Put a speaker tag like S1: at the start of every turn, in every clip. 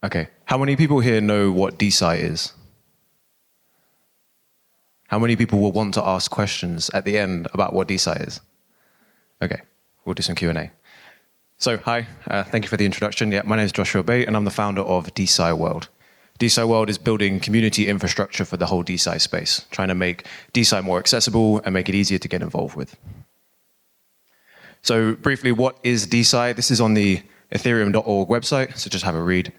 S1: Okay. How many people here know what DeSci is? How many people will want to ask questions at the end about what DeSci is? Okay, we'll do some Q&A. So, hi, thank you for the introduction. Yeah, my name is Joshua Bate, and I'm the founder of DeSciWorld. DeSciWorld is building community infrastructure for the whole DeSci space, trying to make DeSci more accessible and make it easier to get involved with. So briefly, what is DeSci? This is on the ethereum.org website, so just have a read.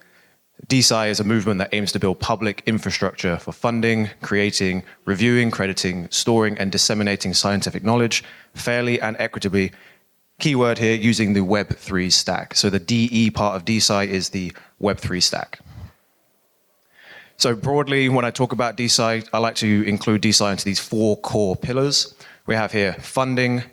S1: DeSci is a movement that aims to build public infrastructure for funding, creating, reviewing, crediting, storing, and disseminating scientific knowledge fairly and equitably. Keyword here, using the Web3 stack. So the DE part of DeSci is the Web3 stack. So broadly, when I talk about DeSci, I like to include DeSci into these 4 core pillars. We have here funding,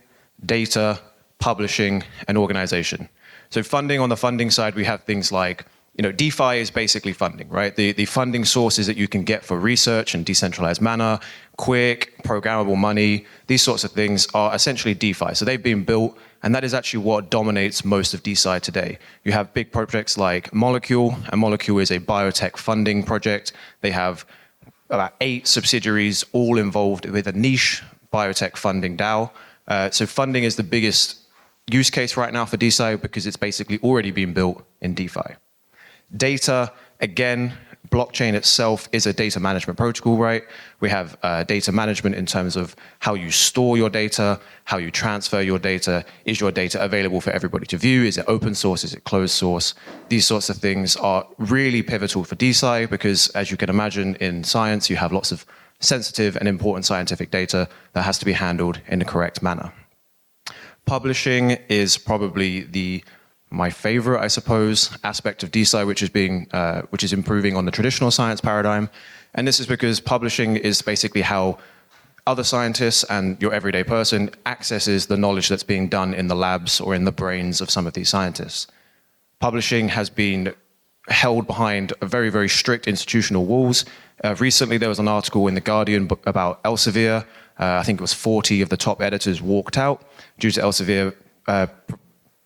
S1: data, publishing, and organization. So funding, on the funding side, we have things like, DeFi is basically funding, right? The funding sources that you can get for research in decentralized manner, quick, programmable money, these sorts of things are essentially DeFi. So they've been built, and that is actually what dominates most of DeSci today. You have big projects like Molecule, and Molecule is a biotech funding project. They have about 8 subsidiaries, all involved with a niche biotech funding DAO. So funding is the biggest use case right now for DeSci because it's basically already been built in DeFi. Data, again, blockchain itself is a data management protocol, right? We have data management in terms of how you store your data, how you transfer your data. Is your data available for everybody to view? Is it open source? Is it closed source? These sorts of things are really pivotal for DeSci because, as you can imagine, in science, you have lots of sensitive and important scientific data that has to be handled in the correct manner. Publishing is probably my favorite, I suppose, aspect of DeSci, which is improving on the traditional science paradigm. And this is because publishing is basically how other scientists and your everyday person accesses the knowledge that's being done in the labs or in the brains of some of these scientists. Publishing has been held behind a very, very strict institutional walls. Recently, there was an article in The Guardian about Elsevier. I think it was 40 of the top editors walked out due to Elsevier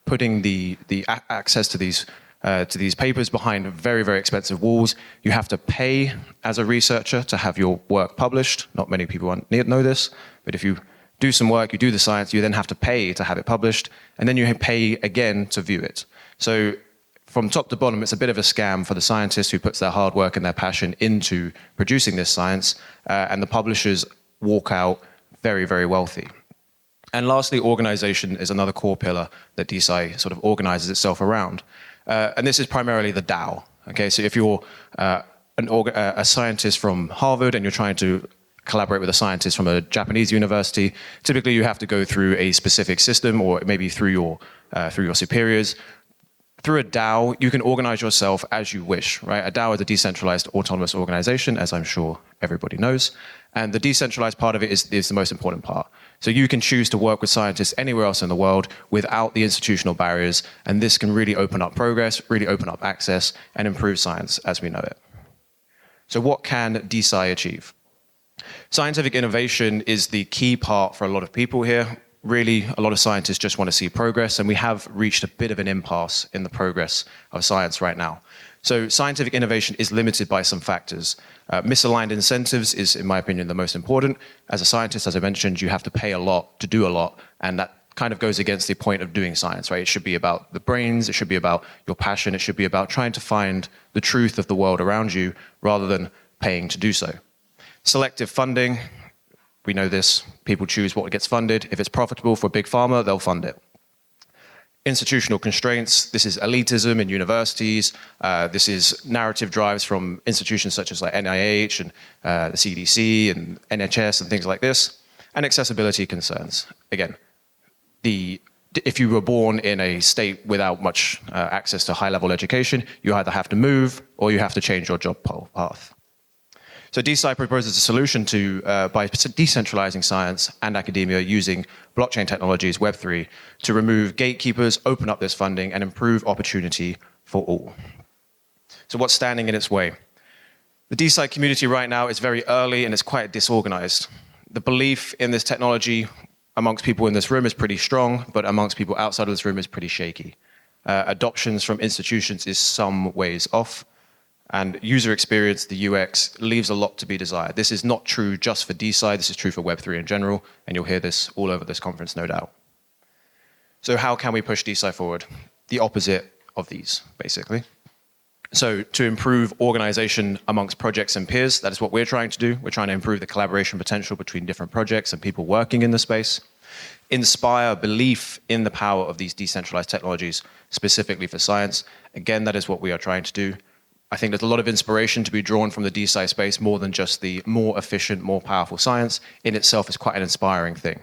S1: putting the access to these papers behind very, very expensive walls. You have to pay as a researcher to have your work published. Not many people know this, but if you do some work, you do the science, you then have to pay to have it published, and then you pay again to view it. So from top to bottom, it's a bit of a scam for the scientist who puts their hard work and their passion into producing this science, and the publishers walk out very, very wealthy. And lastly, organization is another core pillar that DeSci sort of organizes itself around. And this is primarily the DAO. Okay, so if you're a scientist from Harvard and you're trying to collaborate with a scientist from a Japanese university, typically you have to go through a specific system or maybe through your superiors. Through a DAO, you can organize yourself as you wish, right? A DAO is a decentralized autonomous organization, as I'm sure everybody knows. And the decentralized part of it is the most important part. So you can choose to work with scientists anywhere else in the world without the institutional barriers, and this can really open up progress, really open up access, and improve science as we know it. So what can DeSci achieve? Scientific innovation is the key part for a lot of people here. Really, a lot of scientists just want to see progress, and we have reached a bit of an impasse in the progress of science right now. So scientific innovation is limited by some factors. Misaligned incentives is, in my opinion, the most important. As a scientist, as I mentioned, you have to pay a lot to do a lot, and that kind of goes against the point of doing science, right? It should be about the brains, it should be about your passion, it should be about trying to find the truth of the world around you rather than paying to do so. Selective funding, we know this, people choose what gets funded. If it's profitable for big pharma, they'll fund it. Institutional constraints, this is elitism in universities, this is narrative drives from institutions such as like NIH and the CDC and NHS and things like this, and accessibility concerns. Again, if you were born in a state without much access to high-level education, you either have to move or you have to change your job path. So DeSci proposes a solution by decentralizing science and academia using blockchain technologies, Web3, to remove gatekeepers, open up this funding, and improve opportunity for all. So what's standing in its way? The DeSci community right now is very early and it's quite disorganized. The belief in this technology amongst people in this room is pretty strong, but amongst people outside of this room is pretty shaky. Adoptions from institutions is some ways off. And user experience, the UX, leaves a lot to be desired. This is not true just for DeSci, this is true for Web3 in general, and you'll hear this all over this conference, no doubt. So how can we push DeSci forward? The opposite of these, basically. So to improve organization amongst projects and peers, that is what we're trying to do. We're trying to improve the collaboration potential between different projects and people working in the space. Inspire belief in the power of these decentralized technologies, specifically for science. Again, that is what we are trying to do. I think there's a lot of inspiration to be drawn from the DeSci space more than just the more efficient, more powerful science. In itself is quite an inspiring thing.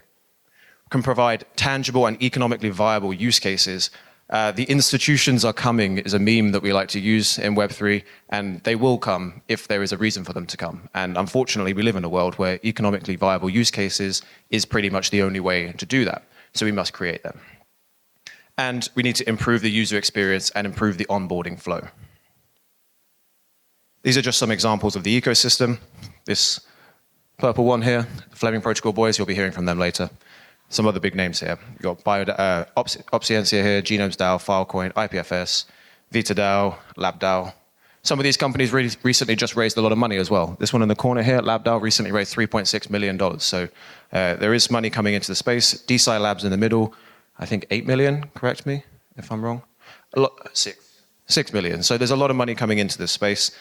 S1: Can provide tangible and economically viable use cases. The institutions are coming is a meme that we like to use in Web3, and they will come if there is a reason for them to come. And unfortunately, we live in a world where economically viable use cases is pretty much the only way to do that. So we must create them. And we need to improve the user experience and improve the onboarding flow. These are just some examples of the ecosystem. This purple one here, the Fleming Protocol boys, you'll be hearing from them later. Some other big names here. You've got Opscientia here, Genomes DAO, Filecoin, IPFS, VitaDAO, LabDAO. Some of these companies really recently just raised a lot of money as well. This one in the corner here, LabDAO, recently raised $3.6 million. So there is money coming into the space. DeSci Labs in the middle, I think 8 million, correct me if I'm wrong. 6 million. So there's a lot of money coming into this space.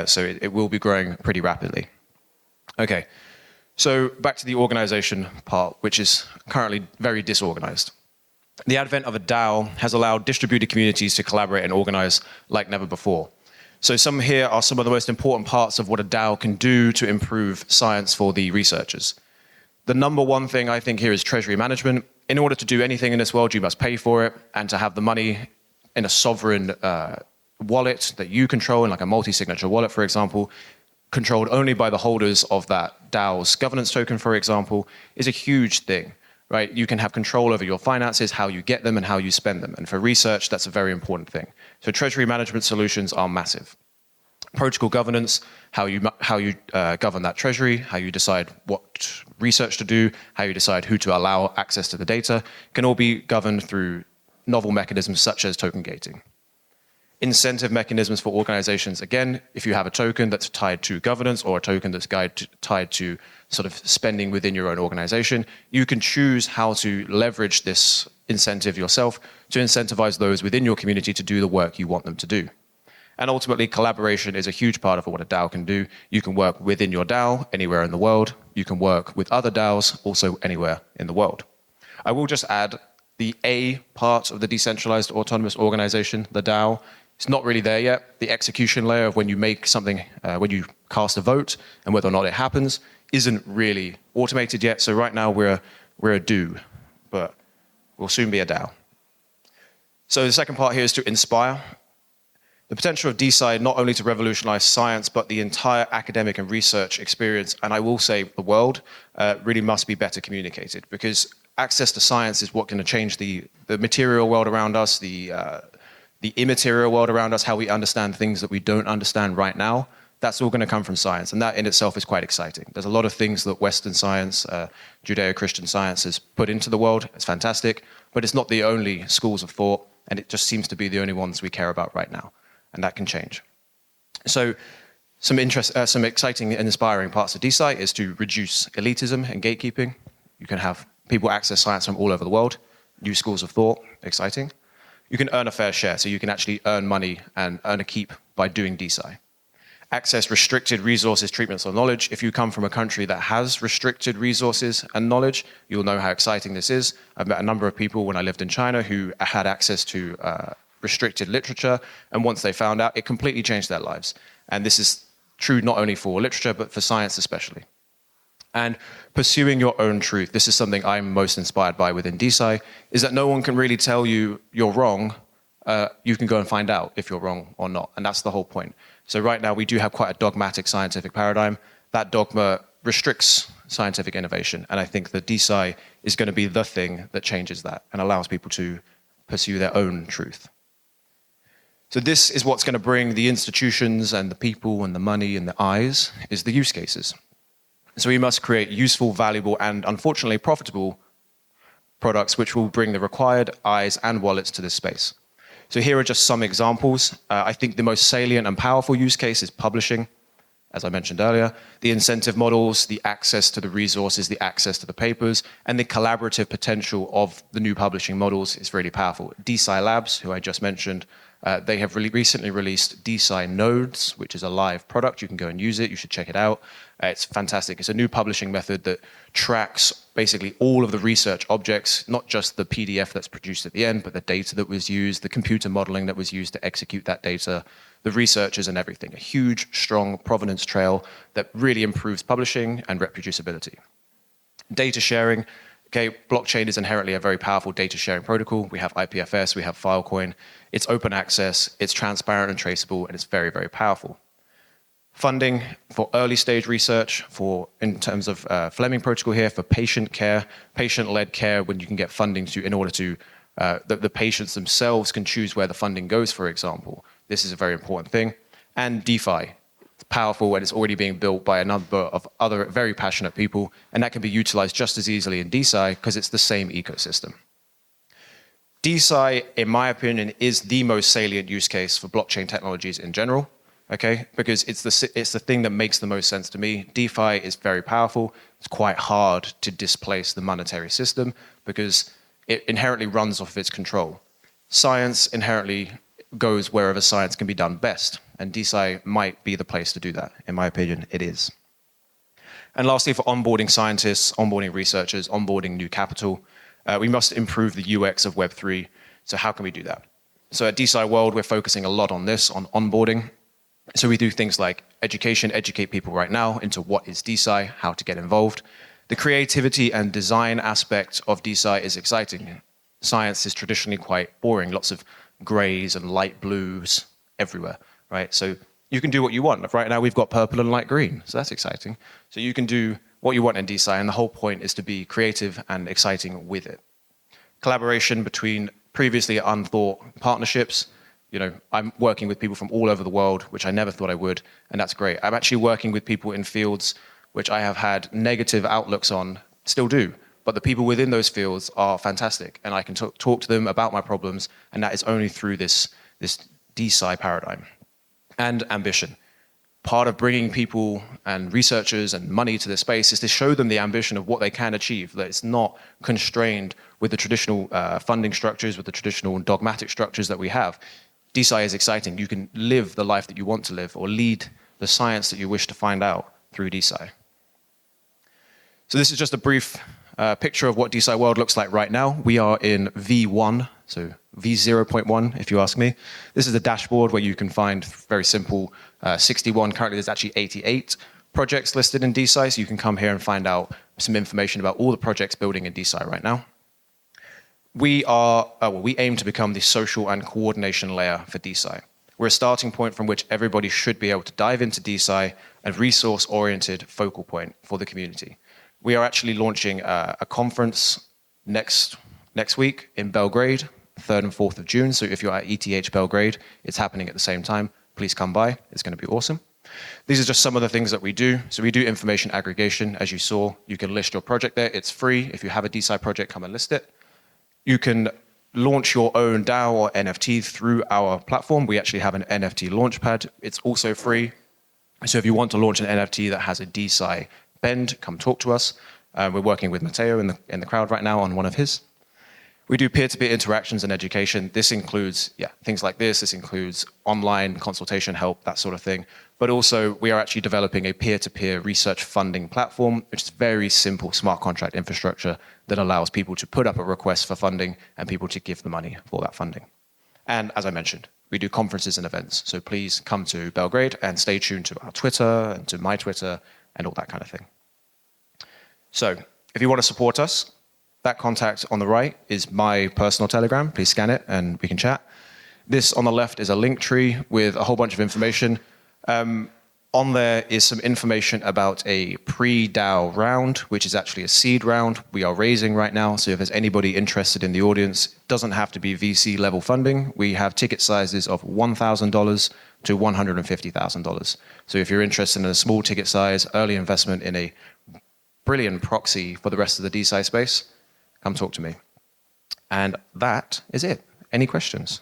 S1: So it will be growing pretty rapidly. Okay. So back to the organization part, which is currently very disorganized. The advent of a DAO has allowed distributed communities to collaborate and organize like never before. So some here are some of the most important parts of what a DAO can do to improve science for the researchers. The number one thing I think here is treasury management. In order to do anything in this world, you must pay for it, and to have the money in a sovereign wallet that you control, in like a multi-signature wallet, for example, controlled only by the holders of that DAO's governance token, for example, is a huge thing, right? You can have control over your finances, how you get them and how you spend them. And for research, that's a very important thing. So treasury management solutions are massive. Protocol governance, how you govern that treasury, how you decide what research to do, how you decide who to allow access to the data, can all be governed through novel mechanisms such as token gating. Incentive mechanisms for organizations, again, if you have a token that's tied to governance or a token that's tied to sort of spending within your own organization, you can choose how to leverage this incentive yourself to incentivize those within your community to do the work you want them to do. And ultimately, collaboration is a huge part of what a DAO can do. You can work within your DAO anywhere in the world. You can work with other DAOs also anywhere in the world. I will just add the A part of the decentralized autonomous organization, the DAO, it's not really there yet. The execution layer of when you make something, when you cast a vote and whether or not it happens, isn't really automated yet. So right now we're a do, but we'll soon be a DAO. So the second part here is to inspire. The potential of DeSci not only to revolutionize science, but the entire academic and research experience, and I will say the world, really must be better communicated, because access to science is what's going to change the material world around us, the immaterial world around us, how we understand things that we don't understand right now. That's all going to come from science, and that in itself is quite exciting. There's a lot of things that Western science, Judeo-Christian science has put into the world. It's fantastic, but it's not the only schools of thought, and it just seems to be the only ones we care about right now, and that can change. So some exciting and inspiring parts of DeSci is to reduce elitism and gatekeeping. You can have people access science from all over the world, new schools of thought, exciting. You can earn a fair share, so you can actually earn money and earn a keep by doing DeSci. Access restricted resources, treatments, or knowledge. If you come from a country that has restricted resources and knowledge, you'll know how exciting this is. I've met a number of people when I lived in China who had access to restricted literature, and once they found out, it completely changed their lives. And this is true not only for literature, but for science especially. And pursuing your own truth. This is something I'm most inspired by within DeSci, is that no one can really tell you you're wrong. You can go and find out if you're wrong or not, and that's the whole point. So right now we do have quite a dogmatic scientific paradigm. That dogma restricts scientific innovation, and I think that DeSci is going to be the thing that changes that and allows people to pursue their own truth. So this is what's going to bring the institutions and the people and the money and the eyes, is the use cases. So we must create useful, valuable, and unfortunately profitable products which will bring the required eyes and wallets to this space. So here are just some examples. I think the most salient and powerful use case is publishing, as I mentioned earlier. The incentive models, the access to the resources, the access to the papers, and the collaborative potential of the new publishing models is really powerful. DeSci Labs, who I just mentioned, they have recently released DeSci Nodes, which is a live product. You can go and use it. You should check it out. It's fantastic. It's a new publishing method that tracks basically all of the research objects, not just the PDF that's produced at the end, but the data that was used, the computer modeling that was used to execute that data, the researchers and everything. A huge, strong provenance trail that really improves publishing and reproducibility. Data sharing. Okay, blockchain is inherently a very powerful data sharing protocol. We have IPFS, we have Filecoin. It's open access, it's transparent and traceable, and it's very, very powerful. Funding for early stage research, in terms of Fleming protocol here, for patient care, patient-led care, when you can get funding in order to, the patients themselves can choose where the funding goes, for example. This is a very important thing. And DeFi. It's powerful and it's already being built by a number of other very passionate people, and that can be utilized just as easily in DeSci because it's the same ecosystem. DeSci, in my opinion, is the most salient use case for blockchain technologies in general, okay? Because it's the thing that makes the most sense to me. DeFi is very powerful. It's quite hard to displace the monetary system because it inherently runs off of its control. Science inherently goes wherever science can be done best, and DeSci might be the place to do that. In my opinion, it is. And lastly, for onboarding scientists, onboarding researchers, onboarding new capital, we must improve the UX of Web3. So how can we do that? So at DeSciWorld, we're focusing a lot on this, on onboarding. So we do things like education, educate people right now into what is DeSci, how to get involved. The creativity and design aspect of DeSci is exciting. Science is traditionally quite boring, lots of grays and light blues everywhere, right? So you can do what you want. Right now we've got purple and light green, so that's exciting. So you can do what you want in DeSci, and the whole point is to be creative and exciting with it. Collaboration between previously unthought partnerships. You know, I'm working with people from all over the world, which I never thought I would, and that's great. I'm actually working with people in fields which I have had negative outlooks on, still do. But the people within those fields are fantastic, and I can talk to them about my problems, and that is only through this DeSci paradigm. And ambition. Part of bringing people and researchers and money to this space is to show them the ambition of what they can achieve, that it's not constrained with the traditional funding structures, with the traditional dogmatic structures that we have. DeSci is exciting. You can live the life that you want to live or lead the science that you wish to find out through DeSci. So this is just a brief picture of what DeSciWorld looks like right now. We are in V1, so V0.1 if you ask me. This is a dashboard where you can find very simple 61, currently there's actually 88 projects listed in DeSci, so you can come here and find out some information about all the projects building in DeSci right now. We aim to become the social and coordination layer for DeSci. We're a starting point from which everybody should be able to dive into DeSci, a resource-oriented focal point for the community. We are actually launching a conference next week in Belgrade, 3rd and 4th of June. So if you're at ETH Belgrade, it's happening at the same time. Please come by. It's going to be awesome. These are just some of the things that we do. So we do information aggregation. As you saw, you can list your project there. It's free. If you have a DeSci project, come and list it. You can launch your own DAO or NFT through our platform. We actually have an NFT launchpad. It's also free. So if you want to launch an NFT that has a DeSci bend, come talk to us. We're working with Matteo in the crowd right now on one of his. We do peer-to-peer interactions and education. This includes things like this. This includes online consultation help, that sort of thing. But also, we are actually developing a peer-to-peer research funding platform, which is very simple smart contract infrastructure that allows people to put up a request for funding and people to give the money for that funding. And as I mentioned, we do conferences and events. So please come to Belgrade and stay tuned to our Twitter and to my Twitter and all that kind of thing. So if you want to support us, that contact on the right is my personal Telegram. Please scan it and we can chat. This on the left is a link tree with a whole bunch of information. On there is some information about a pre-DAO round, which is actually a seed round we are raising right now. So if there's anybody interested in the audience, it doesn't have to be VC level funding. We have ticket sizes of $1,000 to $150,000. So if you're interested in a small ticket size, early investment in a brilliant proxy for the rest of the DeSci space, come talk to me. And that is it. Any questions?